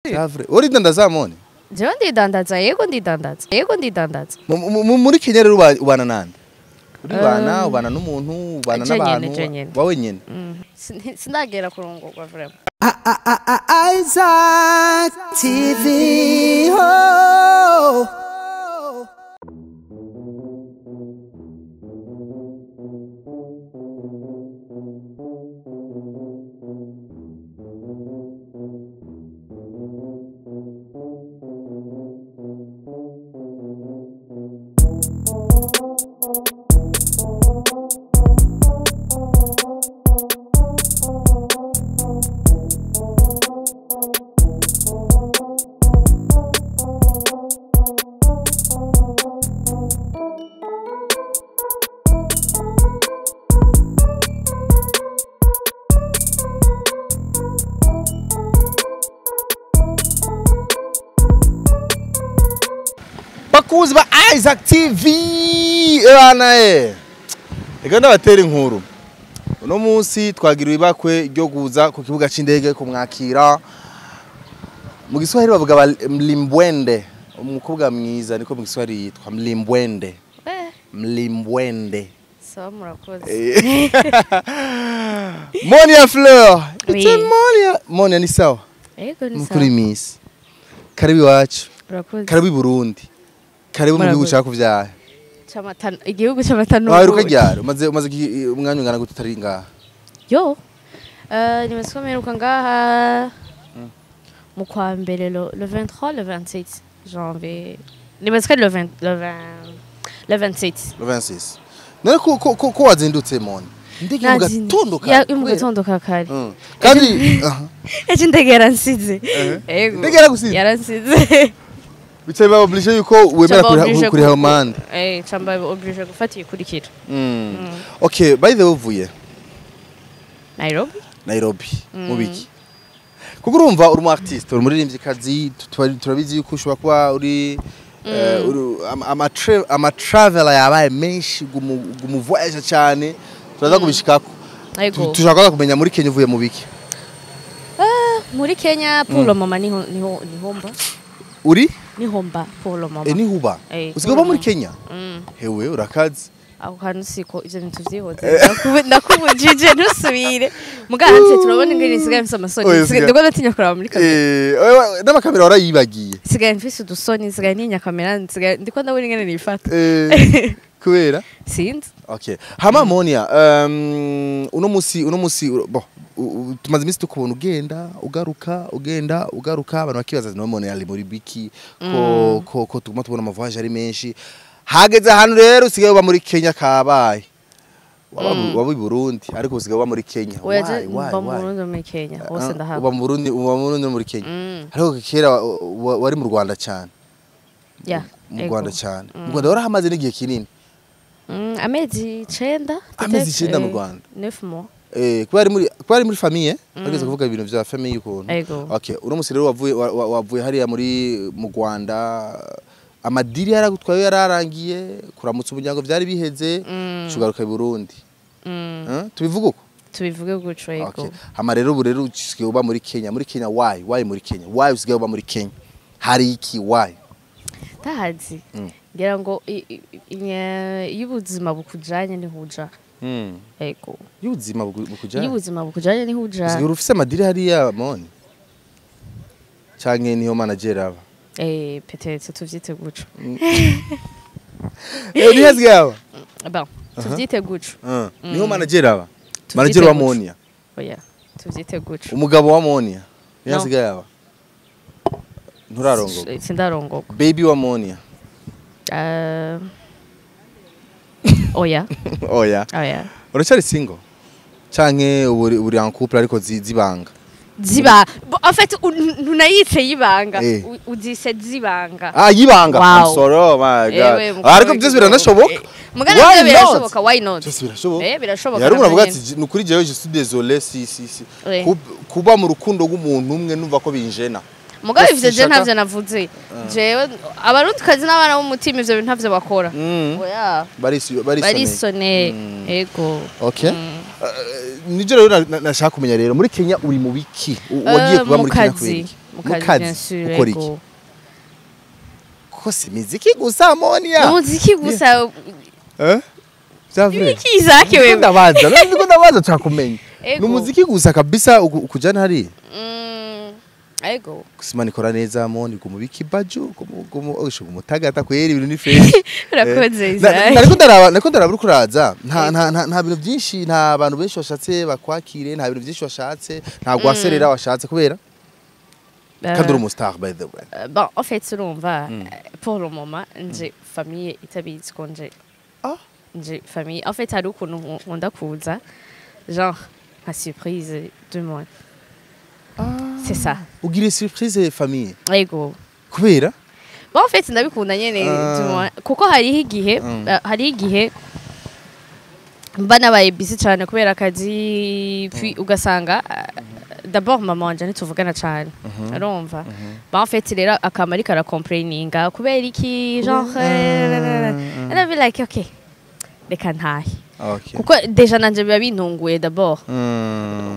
Savre. Uri dandaza Moni? Jewe ndidandaza, yego ndidandaza. Muri Kenya rero ubana nande? Ubana n'umuntu, ubana n'abantu. Wawe nyene. Sindagera kurongorwa vraiment. Isaac TV. Oh. Bakuzi ba Isaac TV nae ega ndabatera inkuru uno munsi twagira ibakwe ryo guza ku kibuga c'indege kumwakira mu Giswahili bavuga mlimbwende umukobwa mwiza niko mu Giswahili yitwa mlimbwende sawa murakoze Monia Fleur Monia ni sawa yego ni sawa mukuri miss karibu wacu murakoze karibu Burundi karibu mu gihugu cyakuvyara Chamatano igihugu chamatano waruka ryaro maze umwanya ungana gutari ngaha yo nimesomera ngaha mu kwa mbere le 23 le 27 janvier nimesika le 26 none ko wazindutse Moni ndege mu gatondo kare kandi eje ndege yaransize yego ndege yaransize bitaba oblige yuko wemera kuri hamande chamba oblige gufata ikurikira okay by the way uvuye Nairobi mubiki kuko urumva uri mu artiste uri muririmvyikazi turabizi yuko ushobora kuba uri ama traveler yabaye menshi gumuvoyage cyane turaza kubishikako tushaka kumenya muri Kenya uvuye mubiki muri Kenya pour le moment ni homba uri ni homba pour le moment ni huba usigaye muri Kenya hewe urakazi aho kantu siko ivyo bintu vyihoze ndakubujije ntusubire muganze turabona ingene isigaye mfise amasoni ndiko ndatinya kuraba muri kamera n'amakamera warayibagiye sigaye mfise udusoni sigaye ninya kamera ndiko ndabona ingene nifata kubera sinzi okay hama Monia uno musi bo tumaze imisi tukubona ugenda ugaruka abantu bakibaza no Monia ali muri biki ko tuguma tubona amavoyage ari menshi hageze ahantu rero usigaye uba muri Kenya kabaye waba i Burundi ariko usigaye uba muri Kenya uba mu Burundi muri Kenya hose ndahaba uba mu Burundi muri Kenya ariko kera wari mu Rwanda cyane mu Rwanda cyane mu Rwanda warahamaze n'igihe kinini amezi 9 mu Rwanda 9 mois kwari muri famille bageze kuvuga ibintu vya famille yukuntu okay uno musi rero wavuye hariya mu Rwanda amadiri yaragutwaye yararangiye kuramutsa ubunyango byari biheze cugaruka i Burundi tubivuga guco yego hama rero ubu rero usigaye uba muri Kenya why muri Kenya why usigaye uba muri Kenya hari iki why tahazi ngira ngo y'ubuzima bukujanye ni huja yego y'ubuzima bukujanye ni huja usigaye ufise amadiri hariya Moni canke niho manager aba peut-être tuvyite guco ni hazgawa bon tuvyite guco niho manager aba manager wa Monia oya tuvyite guco umugabo wa Monia ni hazgawa nturarongoka sindarongoka baby wa Monia oya uracari single canke uri en couple ariko zibanga en fait ntunayitse yibanga udise zibanga yibanga I'm sorry oh my god ariko byose biranashoboka mugana birashoboka why not birashoboka yari umuntu ati nukuri jewe je suis désolé si kuba mu rukundo rw'umuntu umwe numva ko binjena mugabe ivyo je ntavyo navuze jewe abarundi kazi n'abana b'umutima ivyo bintu ntavyo bakora oya barisone ego okay nijoro rero nashaka kumenya rero muri Kenya uri mu biki wagiye kuba muri Kenya kweli mukazi bien sûr ukora iki ko si muziki gusa Monia umuziki gusa Zavre iki zake wewe ndiko ndabaza chakumenya ni umuziki gusa kabisa ukujana hari ego kusimana ikora neza Moni kumubiki baju kumutagata kweri ibintu ni fresh urakoze nariko ndarabura kuraza nta bintu byinshi nta bantu benshi bashatse bakwakire nta bintu byinshi washatse nta gwaserera washatse kubera kandi uri umustar by the way bon en fait urumva pour le moment nje famille itabizi ko nje famille en fait hari ukuntu nkunda kuza genre nka surprise de moi c'est ça ugire surprise famille ego kubera bon en fait ndabikunda nyene kuko hari igihe mba nabaye busy cyane kubera akazi puis ugasanga d'abord maman wanje ntituvugana cyane urumva bon en fait rero akamari kara complaininga kubera iki genre and I be like okay reka ntahe kuko deja nanje biba bintunguye d'abord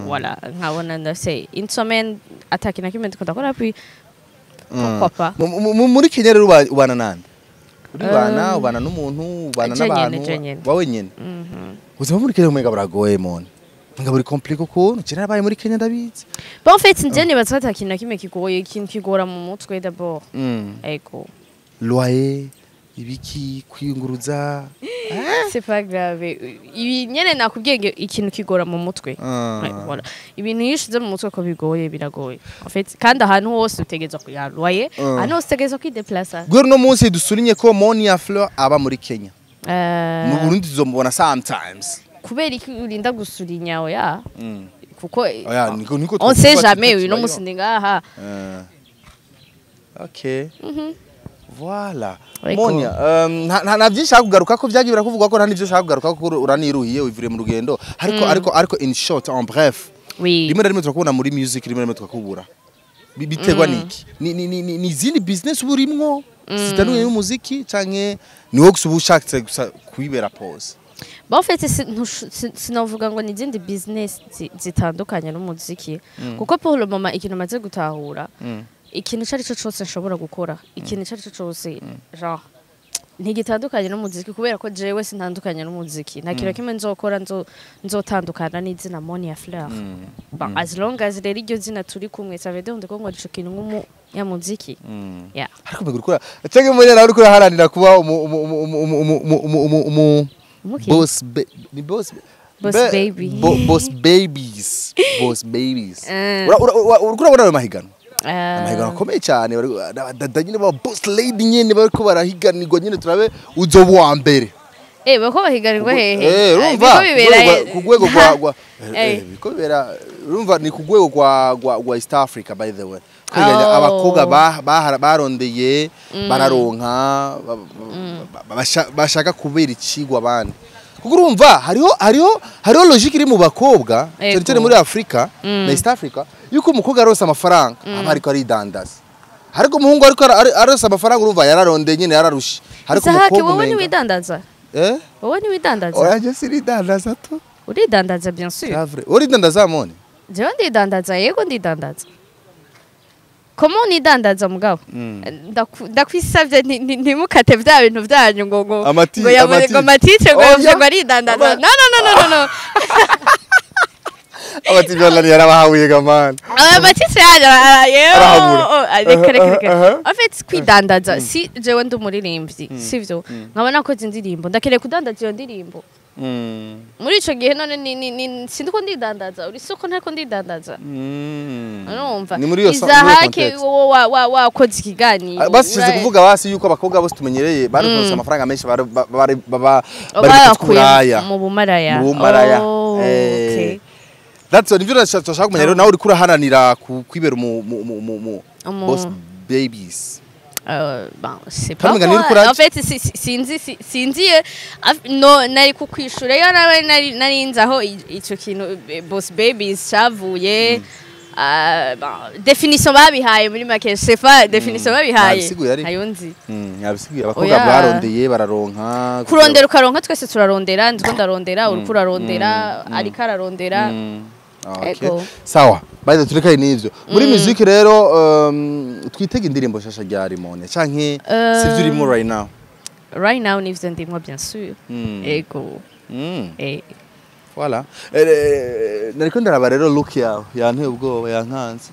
voilà nkabona ndase une semaine attaque na kimwe ndakora puis pourquoi pas muri Kenya rero ubana nande ubana n'umuntu ubana n'abantu wawe nyene uzaba muri Kenya umega buragoye Moni nga buri compliqué ko nukira baye muri Kenya ndabizi bon en fait nje nibaza attaque na kimwe kigoye ikintu kigora mu mutwe d'abord ego loyer ibiki kwiyunguruza c'est pas grave ibi nyene nakubwiye ikintu kigora mu mutwe voilà ibintu yishize mu mutwe ko bigoye biragoye en fait kandi ahantu hose utegezwa kuyarwaye ahantu hose utegezwa kwideplacer gwero no munsi dusurinye ko Monia Fleur aba muri Kenya mu Burundi tuzomubona sometimes kubera iki urinda gusurinya oya kuko niko on sait jamais uyu no munsi ndingaha okay voilà Monia nta byinshi kugaruka ko byagiye birakuvugwa ko nta nivyo shaka kugaruka ko uraniruhiye wivire mu rugendo ariko in short en bref rimwe rimwe turakubona muri music rimwe rimwe tukakubura biterwa niki ni zindi business uburimwo zitanuye n'umuziki canke ni wo gusubushaka gusa kwibera pause bon en fait sinavuga ngo ni zindi business zitandukanye n'umuziki kuko pour le moment ikintu maze gutahura ikintu cyari cyo cyose nshobora gukora ikintu cyari cyo cyose genre ntigitandukanye n'umuziki kubera ko jewe sintandukanye n'umuziki nta kintu kimwe nzokora nzotandukana n'izina Monia Fleur as long as rero iryo zina turi kumwe ça veut dire ko ngo ico kintu nk'umu ya muziki yeah ariko mbigurukura cyangwa Monia nawe uriko haranira kuba boss babies urabona ayo mahigano amahigano akomeye cyane nyine ba boss lady nyine bariko barahiganirwa nyine turabe uzoba wa mbere bako bahiganirwa hehe urumva ku rwego biko bibera urumva ni ku rwego rwa East Africa by the way kweganya abakobwa barondeye bararonka bashaka kubera ikigwa abandi kuko urumva hariho logique iri mu bakobwa cyane muri Africa na East Africa yuko umukobwa arose amafaranga ariko aridandaza ariko umuhungu ariko arose amafaranga urumva yararondeye nyine yararusha ariko umukobwa wowe ni widandaza wowe ni widandaza oya si ridandaza to uridandaza bien sûr uridandaza Moni jewe ndidandaza yego ndidandaza Comment nidandaza mugabo ndakwisavye ntimukate vya bintu byanyu ngo amatice ngo ari dandaza no abati byalla yarabahawiye gamana amatice reka en fait kwidandaza si jewe ndumuririmbyi sivyo nkabona ko zindirimbo ndakereye kudandaza iyo ndirimbo muri ico gihe none sindiko ndidandaza uri soko ntako ndidandaza urumva izahake wakoze ikiganiro basize kuvuga basi yuko abakobwa bose tumenyereye barukonsa amafaranga menshi bari kuraya mu bumaraya okay that's what nivyo nashaka kumenya rero nawe uri kuraharanira kwibera mu boss babies c'est pas en fait sinzi no nari kukwishura yo nari nzaho ico kintu boss babies cavuye definition babihaye muri make c'est pas definition babihaye ayo nzi yabisiguye abakobwa barondeye bararonka kurondera ukaronka twese turarondera ndiko ndarondera uri kurarondera ari kararondera Okay. Sawa. By the tureka n'ivyo. Muri music rero twitega indirimbo shasha rya Monia canke sivyo urimo right now. Right now nivyo ndimwa bien sûr. Ego. Voilà. Nariko ndaraba rero look yawe yanteye ubwoba yankanze.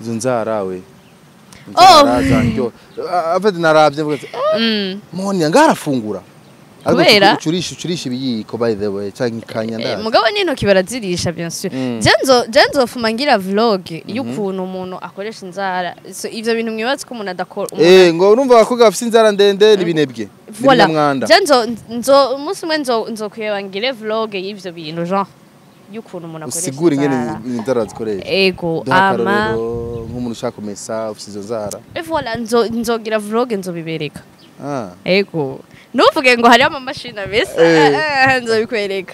Izo nzarawe. Afite narabye mvuga Monia ngarafungura. Kubera ucurisha ibiyiko by the way canke kanya ndaza. Mugabo n'intoki barazirisha bien sûr. Jenzo fuma ngira vlog y'ukuntu umuntu akoresha inzara. Ivyo bintu mwibatse ko umuntu adakora. Ngo urumva akoga afite inzara ndende n'ibinebwe. Voilà. Jenzo umunsi mwe nzo kuyebangire vlog y'ivyo bintu genre y'ukuntu umuntu akoresha. Usigura ingene inzara zikoresha. Ego nk'umuntu ushaka kumesa ufite izo nzara. Voilà nzogira vlog nzobibereka. Ego. Nuvuge ngo hari amamashini abesa nzobikwereka.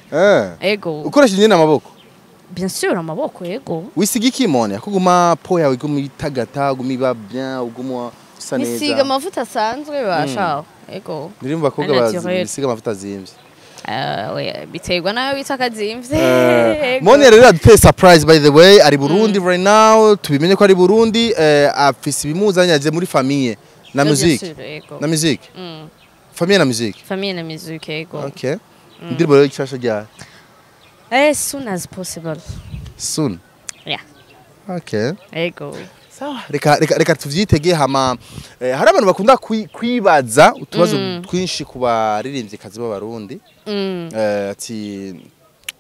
Ego. Ukoresha nyine amaboko? Bien sûr amaboko ego. Wisiga iki Monia kuguma po yawe igumitagata gumiba bien ugumwa usa neza. Nisiga amavuta asanzwe basha. Ego. Ndirimba koga basiga amavuta azimvye. Biterwa nayo bitaka azimvye. Monia rero aduteye surprise by the way ari Burundi right now tubimenye ko ari Burundi afise ibimuzanyaje muri famille na musique. Na musique. Famille na musique. Famille na musique ego. Okay. Ndirimbo rero ikishasha rya. As soon as possible. Soon. Yeah. Okay. Ego. Sawa reka tuvyitege hama hari abantu bakunda kwibaza utubazo twinshi ku baririmbyi kazi b'abarundi. Ati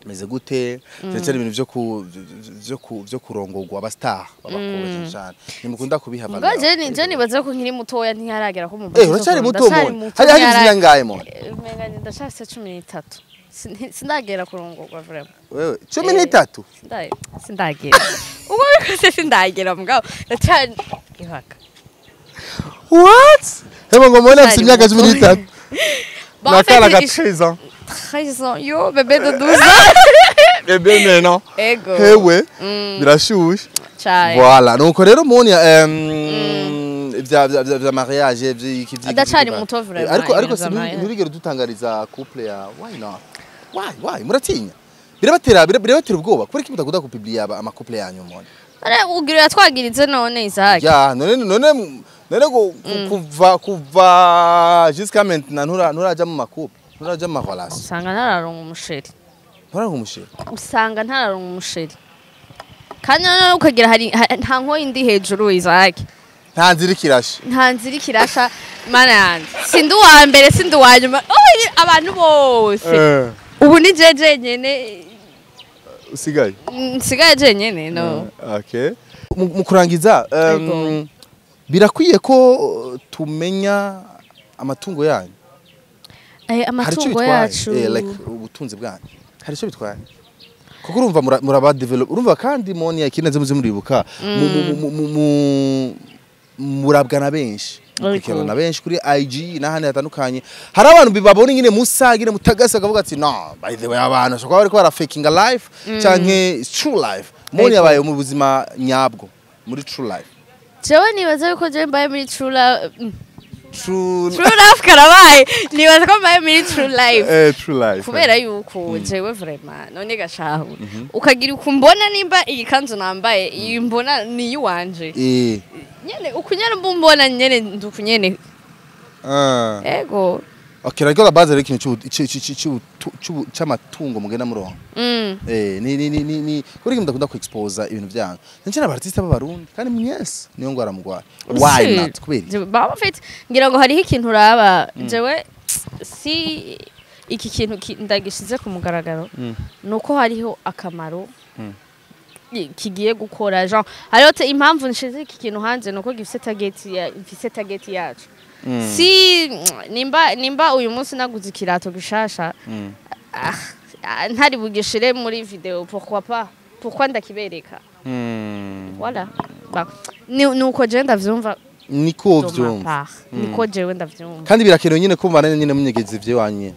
meze gute cyane ibintu byo kurongorwa abastar babakoze cyane nimukunda kubihavana. Ngaje nibaza ko nkiri mutoya ntiharagera ko mu uracari muto mo hari izina ngaye mo menganye ndashaka 13 sindagera kurongorwa vraiment wewe 13 sindagera ubwo bikose sindagera mugabo ndacari ihaka what heba ngo mona afite imyaka 13 nakala ka 13 ans 13 ans yo bébé de 12 ans bébé maintenant ego hewe birashushe cyane voilà nuko rero Monia vya mariage vy'ikivyi adacari muto vraiment ariko nurigero dutangariza couple ya why muratinya birabatera ubwoba kuri ki mutakuda kupublia ama couple yanyu Monia ara ugira twagirize none Isaac ya none kuva jusqu'à maintenant nturaja mu makupe nturaja mu relation usanga ntararonka umusheri usanga ntararonka umusheri kandi none ukagira hari nta nkoyi ndi hejuru Isaac ntanzira kirasha mana yandi sindi wa mbere sindi wa nyuma abantu bose ubu ni jeje nyene usigaye jenyene no okay mu kurangiza birakwiye ko tumenya amatungo yanyu amatungo yacu like ubutunzi bwanyu hari cyo bitwaye kuko urumva muraba develop urumva kandi Monia ikinaze muze muribuka murabwana benshi na benshi kuri IG n'ahandi hatandukanye hari abantu bibabona nyine musagire mutagasa akavuga ati no by the way abantu shaka bari ko bara faking a life canke true life Monia yabaye mu buzima nyabwo muri true life jewe nibaza yuko je mbaye muri true life True life karabaye nibaza ko mbaye muri true life true life kubera yuko jewe vraiment none gashaho ukagira ukumbona nimba iyi kanzu nambaye iyi mbona ni yuwanje nyene ukunyana mbumbona nyene ndukunyene ego okay rego la base reki cy'amatungo mugenda murongo ni kuri kimwe ndakunda ku expose ibintu byanyu nje n'abartiste b'abarundi kandi mwese niyo ngwara mugwara why not kubera baba fit ngira ngo hariho ikintu uraba jewe si iki kintu ndagishize ku mugaragaro nuko hariho akamaro kigiye gukora genre hariho impamvu nshize iki kintu hanze nuko gifise target yacu si nimba uyu munsi naguze ikirato gishasha ntari bugishire muri video pourquoi ndakibereka voilà nuko je ndavyumva niko vyumva niko jewe ndavyumva kandi birakenewe nyine ko mubana nyine munyegeze ivyo wanye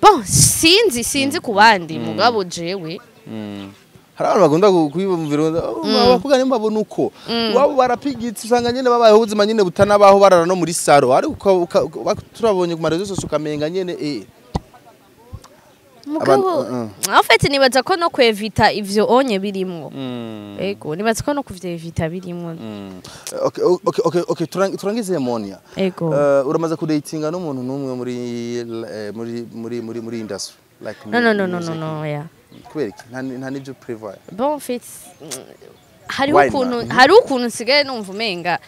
bon sinzi ku bandi mugabo jewe hari abantu bagunda kwibumvira abavuga nimba babona uko wabo barapigitse usanga nyine babaye ubuzima nyine butanabaho barara no muri saro ariko turabonye ku marezo sose ukamenga nyine mugabo en fait nibaza ko no kwevita ivyo onye birimwo ego nibaza ko no kuvyevita birimwo okay turangize Monia ego uramaze kudatinga n'umuntu numwe muri industry like no yeah kwereka nta nivyo prevoir bon en fait hari ukuntu nsigaye numva umenga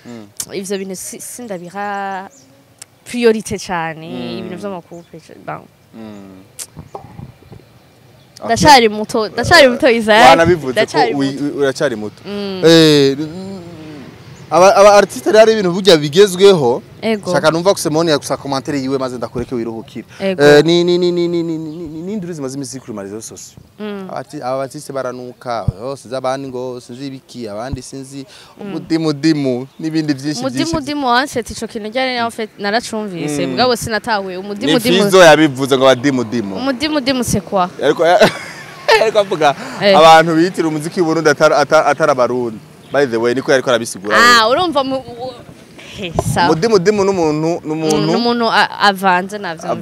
ivyo bintu sindabira priorité cyane ibintu vy'amakuru bon ndacari muto Isaac wanabivuze ko uracari muto aba artiste rari ibintu burya bigezweho shaka numva ko Monia gusa commentaire yiwe maze ndakureke wiruhukire ni nduri zimaze imisi kuri marizo sose aba artiste baranuka hose zabandi ngo sinzi ibiki abandi sinzi umudimu nibindi byinshi umudimu wanset ico kintu cyane en fait naracumvise mugabo sinatawe umudimu Fizo yabivuze ngo abadimu umudimu c'est quoi ariko avuga abantu bitira umuziki w'u Burundi atarabarundi by the way niko yariko arabisigura urumva mudimu n'umuntu avanze navyo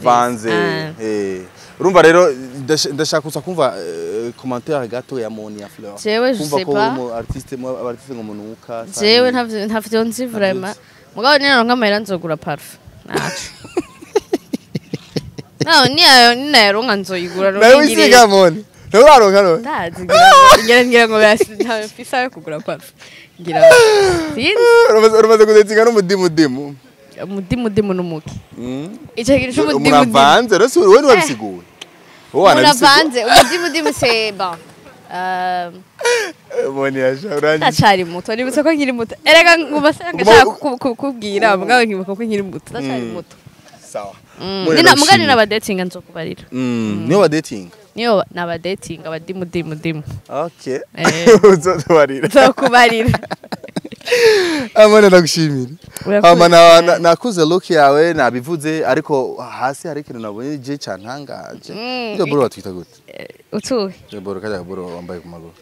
urumva rero ndashaka kuza kumva commentaire gato ya Monia Fleur jewe je sais pas artiste ngo munuka jewe ntavyo nzi vraiment mugabo nino nkamera nzogura parfum ni nayo nzoyigura nawe isiga Monia uraronka no ngira ngo bafisa yo kugura parfum ngira uramaze kudetinga n'umudimu n'umuki ico kintu cy'umudimu muravanze rero wewe wabisiguye muravanze umudimu c'est bon Monia Fleur ndacari muto nibutse ko nkiri muto erega ngubasanga cyaka kubwira mugabo nkibuka ko nkiri muto ndacari muto sawa mugani n'abadetinga nzokubarira niyo badetinga niyo n'abadetinga abadimu okay uzotubarira nzokubarira amana ndagushimira nakuze look yawe nabivuze ariko hasi hari ikintu nabonye je cyantangaje iyo boro watwita gute utuwe iyo boro kaja boro wambaye ku maguru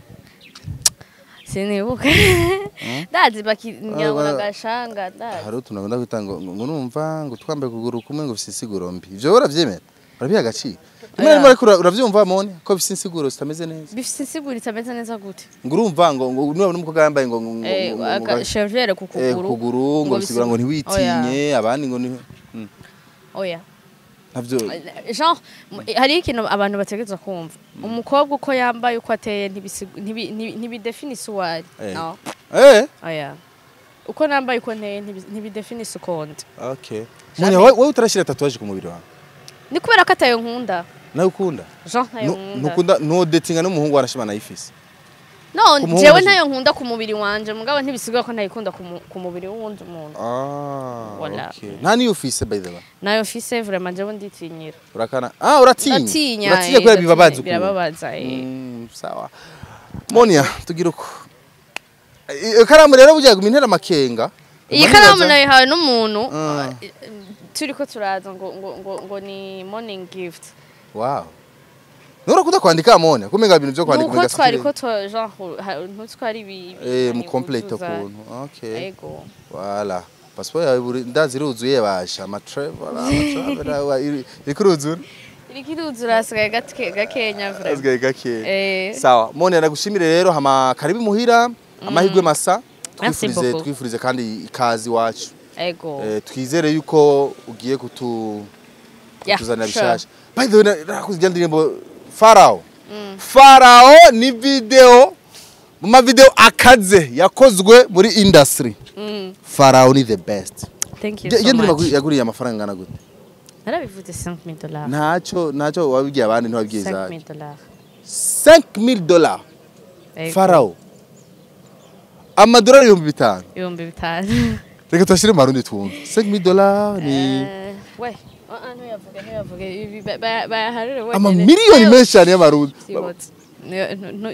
sinibuka ndazi bakinyabona gashanga ndazi hari utuntu ndagutanga ngo numva ngo twambaye kuguru kumwe ngo bisisiguro mbi ivyo uravyemera urabiha gaci Mwe uravyumva Monia ko bifise insiguro zitameze neza bifise insiguro zitameze neza gute ngo urumva ngo niba n'umukobwa yambaye ngo chevere ku kuguru ngo bisigura ngo ntiwitinye abandi ngo ni oya navyo genre hari ikintu abantu bategeza kumva umukobwa uko yambaye uko ateye ntibidefinise uwari no oya uko nambaye uko nteye ntibidefinise ukonde okay Monia wewe utarashira tatuwaje ku mubiri wawe ni kubera ko atayo nkunda nawe ukunda nukunda no datinga n'umuhungu warashimana yifise no jewe ntayo nkunda ku mubiri wanje mugabo ntibisigura ko ntayikunda ku mubiri w'undi umuntu okay nta niyo ufise by the way nayo ufise vraiment jewe nditinyira urakana uratinya ko bibabaza birababaza sawa Monia tugira uko karamu rero bujya gumintera makenga iyi karamu nayo hawe n'umuntu turiko turaza ngo ni morning gift wow nora kuda kwandika Monia kumenga ibintu byo kwandika kumenga twariko genre ntutwari mu complete ukuntu okay ego voilà passeport yawe ndazi ruzuye basha amatravel ikuruzura asigaye gakenya vraiment asigaye gake sawa Monia nagushimire rero hama karibu muhira amahirwe masa twifurize kandi ikazi wacu ego twizere yuko ugiye kutuzanira bishasha by the way nakuzijya ndirimbo Farao ni video mu ma video akaze yakozwe muri industry Farao ni the best thank you so much yaguriye amafaranga ngana gute narabivuze $5,000 ntacyo wabigiye abandi ntwabwiye zaje $5,000 Farao amadolari 5,000 reka twashire marundi twumva $5,000 ni we bayaharure we ama miliyoni menshi cyane y'amarundi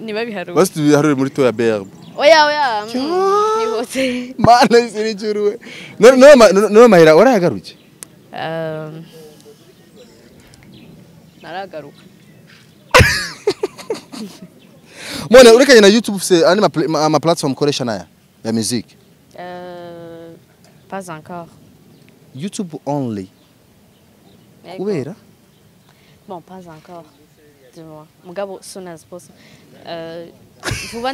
niba biharure basi biharure muri toya berbe oya nihote mana isiri juruwe no mahira orayagaruke naragaruka Monia urekanye na YouTube se ama platform koresha naya ya musique pas encore YouTube only kubera bon pas encore dis-moi mugabo soon as possible vuba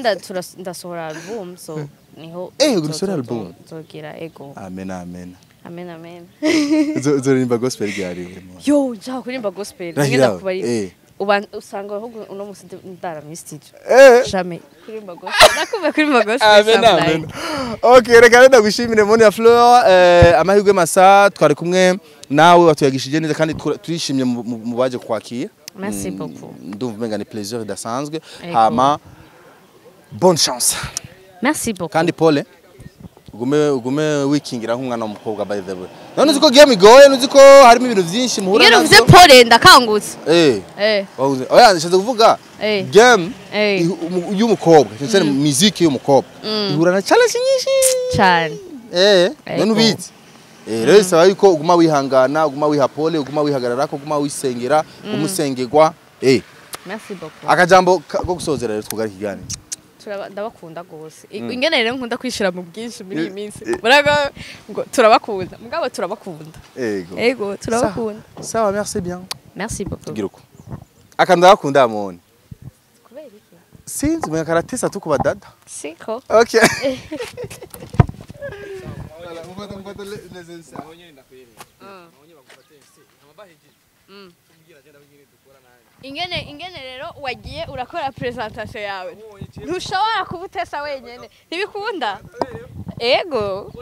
ndasohora album so niho gusohora album zogira ego amen amen amen uzorimba gospel ryari yo nja kurimba gospel ngenda kubari usanga ahubwo uno musi ndara mu studio jamais kurimba gospel nakuve kurimba gospel amen okay reka ndagushimire Monia Fleur amahirwe masa twari kumwe nawe watuyagishije neza kandi turishimye mu baje kwakira merci beaucoup ndumva menga ni plaisir dasanzwe hama bonne chance merci beaucoup kandi pole ugume wikingira nk'umwana w'umukobwa by the way none uziko game igoye nuziko harimo ibintu byinshi muhura nazo ngero uvuze pole ndakangutse oya ndashaje kuvuga game y'umukobwa cyane music y'umukobwa ihura na challenge nyinshi cyane none ubizi rero saba yuko uguma wihangana uguma wiha pole uguma wihagarara ko uguma wisengera umusengerwa merci beaucoup akajambo ko gusozera rero twugara ikiganiro ndabakunda gose ingene rero nkunda kwishira mu bwinshi muri iyi minsi baraga ngo turabakunda mugabo turabakunda ego turabakunda sawa merci bien merci beaucoup giruko akanda bakunda amone kubera iki sinzi mwe karatesa tukuba dada siko okay ingene rero wagiye urakora presentation yawe ntushobora kubutesa wenyene ntibikunda ego